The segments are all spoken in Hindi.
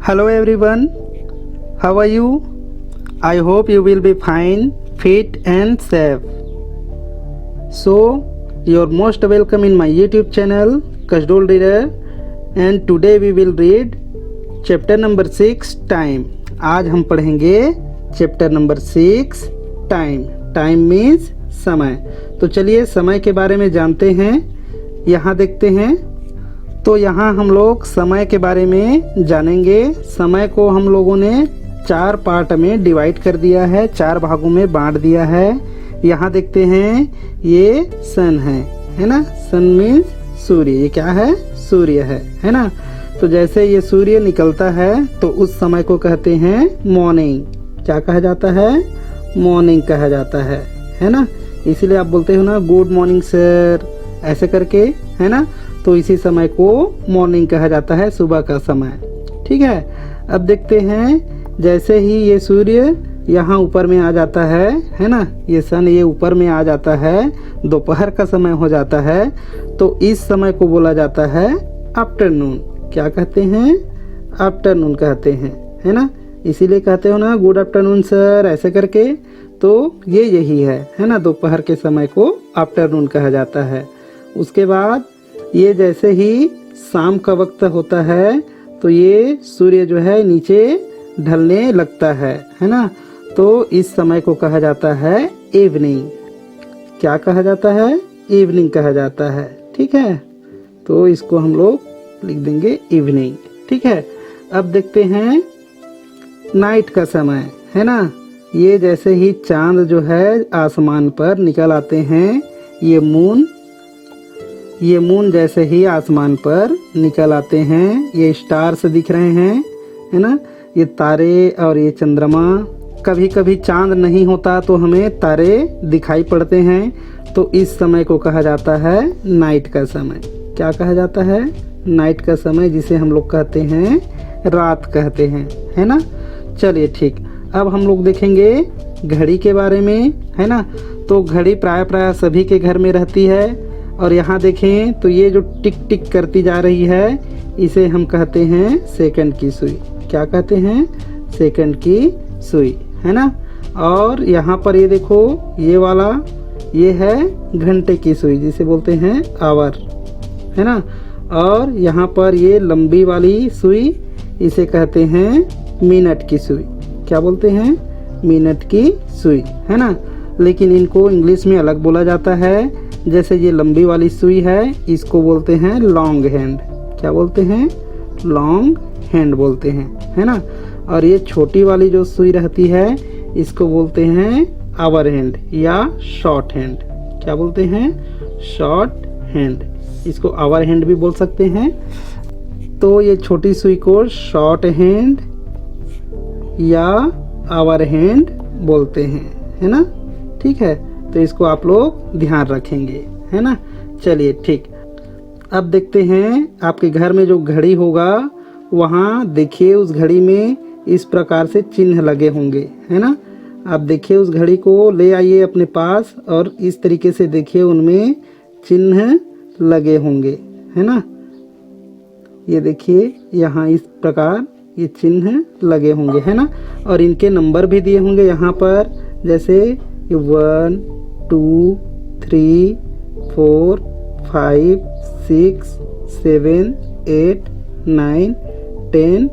Hello everyone, how are you? I hope you will be fine, fit and safe. So, you're most welcome in my YouTube channel, Kashdol Reader, and today we will read chapter number 6, Time. आज हम पढ़ेंगे chapter number 6, Time. Time means समय. तो चलिए समय के बारे में जानते हैं. यहाँ देखते हैं. तो यहाँ हम लोग समय के बारे में जानेंगे. समय को हम लोगों ने 4 पार्ट में डिवाइड कर दिया है, 4 भागों में बांट दिया है. यहाँ देखते हैं ये सन है ना. सन मीन्स सूर्य. ये क्या है? सूर्य है ना. तो जैसे ये सूर्य निकलता है तो उस समय को कहते हैं मॉर्निंग. क्या कहा जाता है? मॉर्निंग कहा जाता है ना. इसीलिए आप बोलते हो ना गुड मॉर्निंग सर, ऐसे करके, है ना. तो इसी समय को मॉर्निंग कहा जाता है, सुबह का समय. ठीक है. अब देखते हैं जैसे ही ये सूर्य यहाँ ऊपर में आ जाता है ना. ये सन ये ऊपर में आ जाता है, दोपहर का समय हो जाता है. तो इस समय को बोला जाता है आफ्टरनून. क्या कहते हैं? आफ्टरनून कहते हैं, है ना. इसीलिए कहते हो ना गुड आफ्टरनून सर, ऐसे करके. तो ये यही है ना. दोपहर के समय को आफ्टरनून कहा जाता है. उसके बाद ये जैसे ही शाम का वक्त होता है तो ये सूर्य जो है नीचे ढलने लगता है ना. तो इस समय को कहा जाता है इवनिंग. क्या कहा जाता है? इवनिंग कहा जाता है. ठीक है. तो इसको हम लोग लिख देंगे इवनिंग. ठीक है. अब देखते हैं नाइट का समय, है ना. ये जैसे ही चांद जो है आसमान पर निकल आते हैं, ये मून जैसे ही आसमान पर निकल आते हैं, ये स्टार्स दिख रहे हैं, है ना. ये तारे और ये चंद्रमा. कभी कभी चांद नहीं होता तो हमें तारे दिखाई पड़ते हैं. तो इस समय को कहा जाता है नाइट का समय. क्या कहा जाता है? नाइट का समय, जिसे हम लोग कहते हैं रात कहते हैं, है ना. चलिए ठीक. अब हम लोग देखेंगे घड़ी के बारे में, है ना. तो घड़ी प्राय सभी के घर में रहती है. और यहाँ देखें तो ये जो टिक टिक करती जा रही है, इसे हम कहते हैं सेकंड की सुई. क्या कहते हैं? सेकंड की सुई, है ना. और यहाँ पर ये देखो, ये वाला ये है घंटे की सुई, जिसे बोलते हैं आवर, है ना. और यहाँ पर ये लंबी वाली सुई, इसे कहते हैं मिनट की सुई. क्या बोलते हैं? मिनट की सुई, है ना. लेकिन इनको इंग्लिश में अलग बोला जाता है. जैसे ये लंबी वाली सुई है, इसको बोलते हैं लॉन्ग हैंड. क्या बोलते हैं? लॉन्ग हैंड बोलते हैं, है ना. और ये छोटी वाली जो सुई रहती है, इसको बोलते हैं आवर हैंड या शॉर्ट हैंड. क्या बोलते हैं? Short hand. इसको आवर हैंड भी बोल सकते हैं. तो ये छोटी सुई को शॉर्ट हैंड या आवर हैंड बोलते हैं, है ना. ठीक है. तो इसको आप लोग ध्यान रखेंगे, है ना. चलिए ठीक. अब देखते हैं आपके घर में जो घड़ी होगा, वहाँ देखिए उस घड़ी में इस प्रकार से चिन्ह लगे होंगे, है ना. आप देखिए उस घड़ी को ले आइए अपने पास और इस तरीके से देखिए उनमें चिन्ह लगे होंगे, है ना. ये देखिए यहाँ इस प्रकार ये चिन्ह लगे होंगे, है ना. और इनके नंबर भी दिए होंगे यहाँ पर. जैसे 1 2 3 4 5 6 7 8 9 10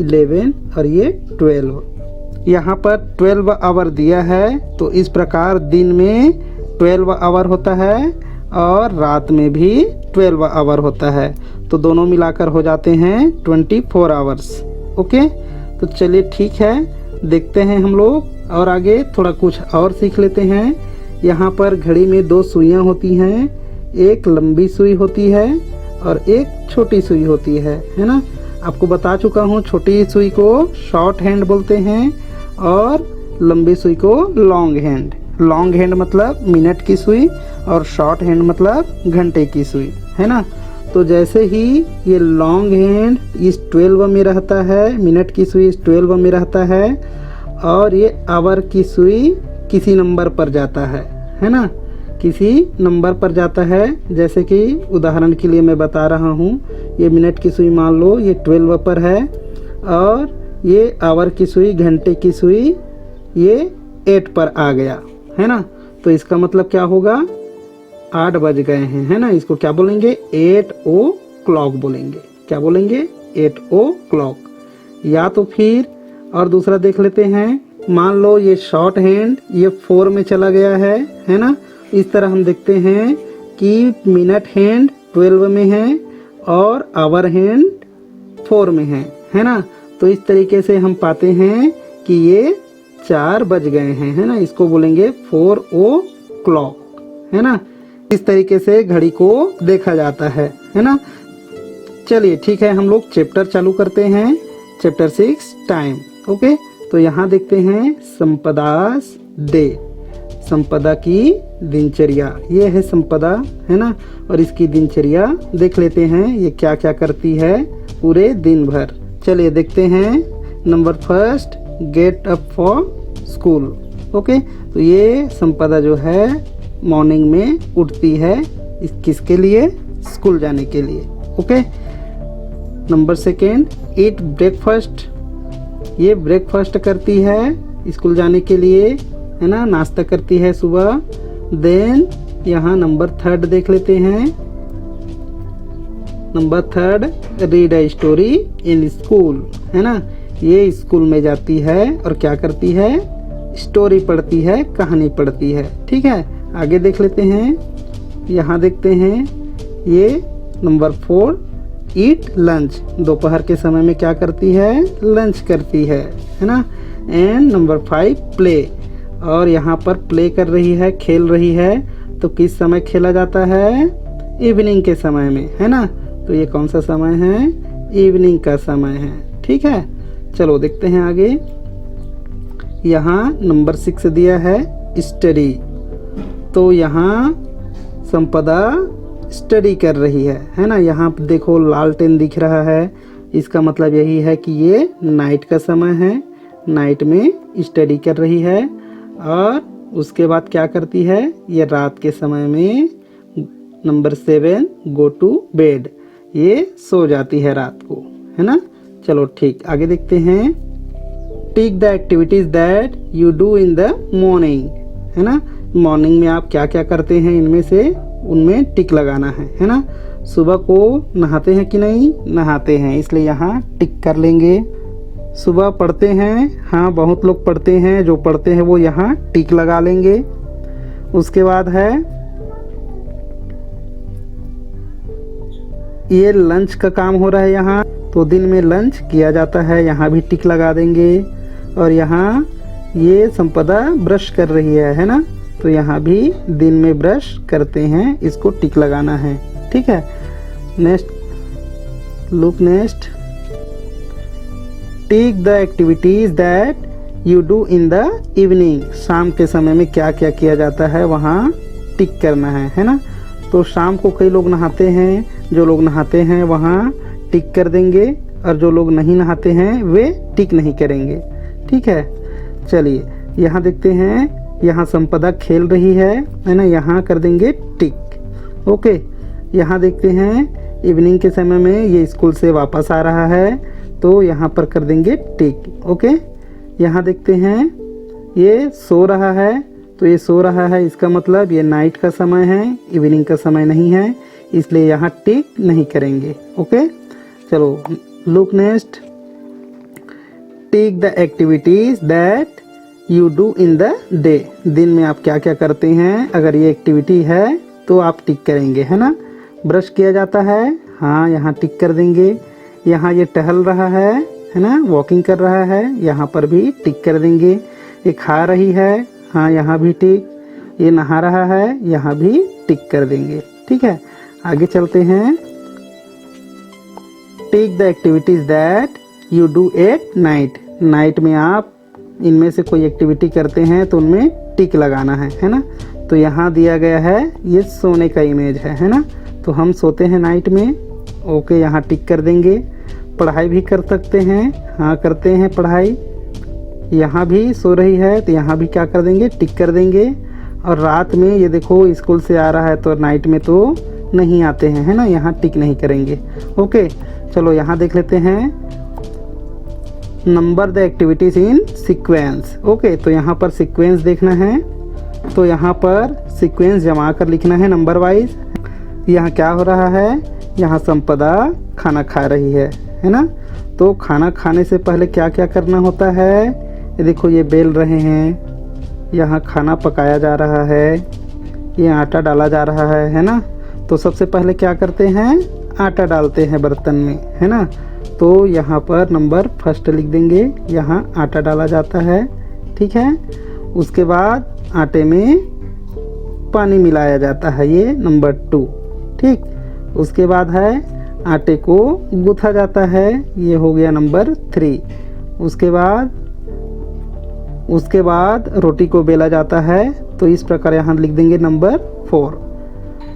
11 और ये 12. यहाँ पर 12 आवर दिया है. तो इस प्रकार दिन में 12 आवर होता है और रात में भी 12 आवर होता है. तो दोनों मिलाकर हो जाते हैं 24 आवर्स. ओके. तो चलिए ठीक है. देखते हैं हम लोग और आगे थोड़ा कुछ और सीख लेते हैं. यहाँ पर घड़ी में 2 सुइयाँ होती हैं. एक लंबी सुई होती है और एक छोटी सुई होती है ना. आपको बता चुका हूँ, छोटी सुई को शॉर्ट हैंड बोलते हैं और लंबी सुई को लॉन्ग हैंड. लॉन्ग हैंड मतलब मिनट की सुई और शॉर्ट हैंड मतलब घंटे की सुई, है ना. तो जैसे ही ये लॉन्ग हैंड इस 12 में रहता है, मिनट की सुई इस 12 में रहता है, और ये आवर की सुई किसी नंबर पर जाता है ना. किसी नंबर पर जाता है. जैसे कि उदाहरण के लिए मैं बता रहा हूँ, ये मिनट की सुई मान लो ये 12 पर है और ये आवर की सुई, घंटे की सुई, ये 8 पर आ गया, है ना। तो इसका मतलब क्या होगा, 8 बज गए हैं, है ना। इसको क्या बोलेंगे, 8 o'clock बोलेंगे। क्या बोलेंगे, 8 o'clock। या तो फिर और दूसरा देख लेते हैं, मान लो ये शॉर्ट हैंड ये 4 में चला गया है ना। इस तरह हम देखते हैं कि मिनट हैंड 12 में है और आवर हैंड 4 में है ना। तो इस तरीके से हम पाते हैं कि ये 4 बज गए हैं, है ना। इसको बोलेंगे 4 o'clock, है ना। इस तरीके से घड़ी को देखा जाता है ना। चलिए ठीक है, हम लोग चैप्टर चालू करते हैं, चैप्टर 6 टाइम। ओके, तो यहाँ देखते हैं संपदास डे, संपदा की दिनचर्या। ये है संपदा, है ना। और इसकी दिनचर्या देख लेते हैं, ये क्या क्या करती है पूरे दिन भर। चलिए देखते हैं। Number first, get up for school. Okay, तो ये संपदा जो है मॉर्निंग में उठती है, किसके लिए, स्कूल जाने के लिए। Okay, number second, eat breakfast. ये ब्रेकफास्ट करती है स्कूल जाने के लिए, है ना, नाश्ता करती है सुबह। देन यहाँ नंबर थर्ड देख लेते हैं। Number third, read a story in school, है ना। ये स्कूल में जाती है और क्या करती है, स्टोरी पढ़ती है, कहानी पढ़ती है। ठीक है, आगे देख लेते हैं। यहाँ देखते हैं ये नंबर 4, ईट लंच। दोपहर के समय में क्या करती है, लंच करती है ना। And number 5, play. और यहाँ पर प्ले कर रही है, खेल रही है। तो किस समय खेला जाता है, इवनिंग के समय में, है ना। तो ये कौन सा समय है, इवनिंग का समय है। ठीक है, चलो देखते हैं आगे। यहाँ नंबर 6 दिया है, स्टडी। तो यहाँ संपदा स्टडी कर रही है ना। यहाँ पे देखो लालटेन दिख रहा है, इसका मतलब यही है कि ये नाइट का समय है, नाइट में स्टडी कर रही है। और उसके बाद क्या करती है, ये रात के समय में नंबर 7, गो टू बेड। ये सो जाती है रात को, है ना। चलो ठीक, आगे देखते हैं। Tick the activities that you do in the morning, है ना। मॉर्निंग में आप क्या क्या करते हैं, इनमें से उनमें टिक लगाना है ना। सुबह को नहाते हैं कि नहीं, नहाते हैं, इसलिए यहाँ टिक कर लेंगे। सुबह पढ़ते हैं, हाँ बहुत लोग पढ़ते हैं, जो पढ़ते हैं वो यहाँ टिक लगा लेंगे। उसके बाद है ये लंच का काम हो रहा है यहाँ, तो दिन में लंच किया जाता है, यहाँ भी टिक लगा देंगे। और यहाँ ये संपदा ब्रश कर रही है ना। तो यहाँ भी दिन में ब्रश करते हैं, इसको टिक लगाना है। ठीक है, next look next, tick the activities that you do in the evening. शाम के समय में क्या क्या किया जाता है वहाँ टिक करना है ना। तो शाम को कई लोग नहाते हैं, जो लोग नहाते हैं वहाँ टिक कर देंगे, और जो लोग नहीं नहाते हैं वे टिक नहीं करेंगे। ठीक है, चलिए यहाँ देखते हैं। यहाँ संपदा खेल रही है ना, यहाँ कर देंगे टिक। ओके, यहाँ देखते हैं इवनिंग के समय में ये स्कूल से वापस आ रहा है, तो यहाँ पर कर देंगे टिक। ओके, यहाँ देखते हैं ये सो रहा है, तो ये सो रहा है, इसका मतलब ये नाइट का समय है, इवनिंग का समय नहीं है, इसलिए यहाँ टिक नहीं करेंगे। ओके, चलो look next, tick the activities that you do in the day. दिन में आप क्या क्या करते हैं, अगर ये एक्टिविटी है तो आप टिक करेंगे, है ना। ब्रश किया जाता है, हाँ यहाँ टिक कर देंगे। यहाँ ये टहल रहा है ना, वॉकिंग कर रहा है, यहाँ पर भी टिक कर देंगे। ये खा रही है, हाँ यहाँ भी टिक। ये नहा रहा है, यहाँ भी टिक कर देंगे। ठीक है, आगे चलते हैं। Tick the activities that you do at night. Night में आप इनमें से कोई एक्टिविटी करते हैं तो उनमें टिक लगाना है ना। तो यहाँ दिया गया है, ये सोने का इमेज है ना। तो हम सोते हैं नाइट में, ओके यहाँ टिक कर देंगे। पढ़ाई भी कर सकते हैं, हाँ करते हैं पढ़ाई। यहाँ भी सो रही है तो यहाँ भी क्या कर देंगे, टिक कर देंगे। और रात में ये देखो स्कूल से आ रहा है, तो नाइट में तो नहीं आते हैं, है ना, यहाँ टिक नहीं करेंगे। ओके, चलो यहाँ देख लेते हैं। Number the activities in sequence. Okay, तो यहाँ पर सीक्वेंस देखना है, तो यहाँ पर सीक्वेंस जमा कर लिखना है नंबर वाइज। यहाँ क्या हो रहा है, यहाँ संपदा खाना खा रही है ना। तो खाना खाने से पहले क्या क्या करना होता है, ये देखो ये बेल रहे हैं, यहाँ खाना पकाया जा रहा है, ये आटा डाला जा रहा है ना। तो सबसे पहले क्या करते हैं, आटा डालते हैं बर्तन में, है ना। तो यहाँ पर नंबर फर्स्ट लिख देंगे, यहाँ आटा डाला जाता है, ठीक है। उसके बाद आटे में पानी मिलाया जाता है, ये नंबर 2, ठीक। उसके बाद है आटे को गूँथा जाता है, ये हो गया नंबर 3। उसके बाद रोटी को बेला जाता है, तो इस प्रकार यहाँ लिख देंगे नंबर 4।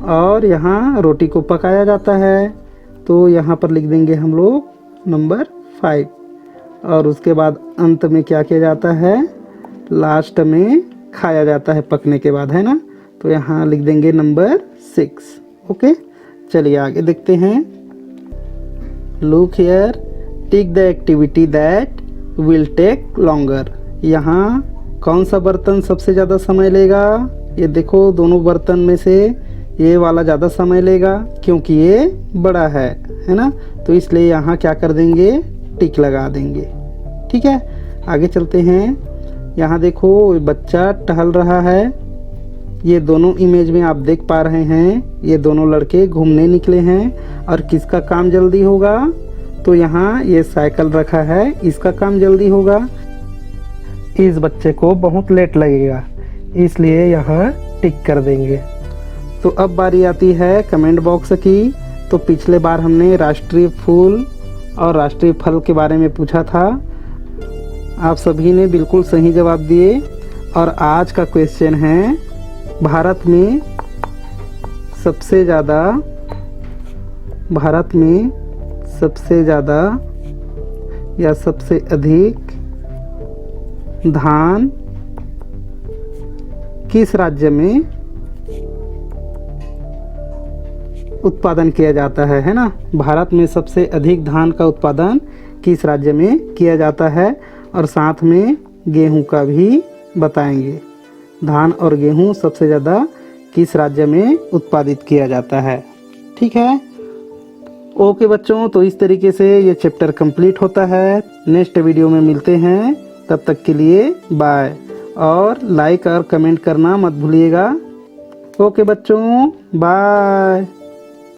और यहाँ रोटी को पकाया जाता है, तो यहाँ पर लिख देंगे हम लोग नंबर 5। और उसके बाद अंत में क्या किया जाता है, लास्ट में खाया जाता है पकने के बाद, है ना। तो यहाँ लिख देंगे नंबर 6। ओके, चलिए आगे देखते हैं। Look here, tick the activity that will take longer. यहाँ कौन सा बर्तन सबसे ज़्यादा समय लेगा, ये देखो दोनों बर्तन में से ये वाला ज़्यादा समय लेगा, क्योंकि ये बड़ा है ना। तो इसलिए यहाँ क्या कर देंगे, टिक लगा देंगे, ठीक है। आगे चलते हैं। यहाँ देखो बच्चा टहल रहा है, ये दोनों इमेज में आप देख पा रहे हैं, ये दोनों लड़के घूमने निकले हैं। और किसका काम जल्दी होगा, तो यहाँ ये साइकिल रखा है, इसका काम जल्दी होगा। इस बच्चे को बहुत लेट लगेगा, इसलिए यहाँ टिक कर देंगे। तो अब बारी आती है कमेंट बॉक्स की। तो पिछले बार हमने राष्ट्रीय फूल और राष्ट्रीय फल के बारे में पूछा था, आप सभी ने बिल्कुल सही जवाब दिए। और आज का क्वेश्चन है, भारत में सबसे ज़्यादा या सबसे अधिक धान किस राज्य में उत्पादन किया जाता है ना। भारत में सबसे अधिक धान का उत्पादन किस राज्य में किया जाता है, और साथ में गेहूं का भी बताएंगे। धान और गेहूं सबसे ज़्यादा किस राज्य में उत्पादित किया जाता है, ठीक है। ओके बच्चों, तो इस तरीके से ये चैप्टर कंप्लीट होता है। नेक्स्ट वीडियो में मिलते हैं, तब तक के लिए बाय। और लाइक और कमेंट करना मत भूलिएगा। ओके बच्चों, बाय।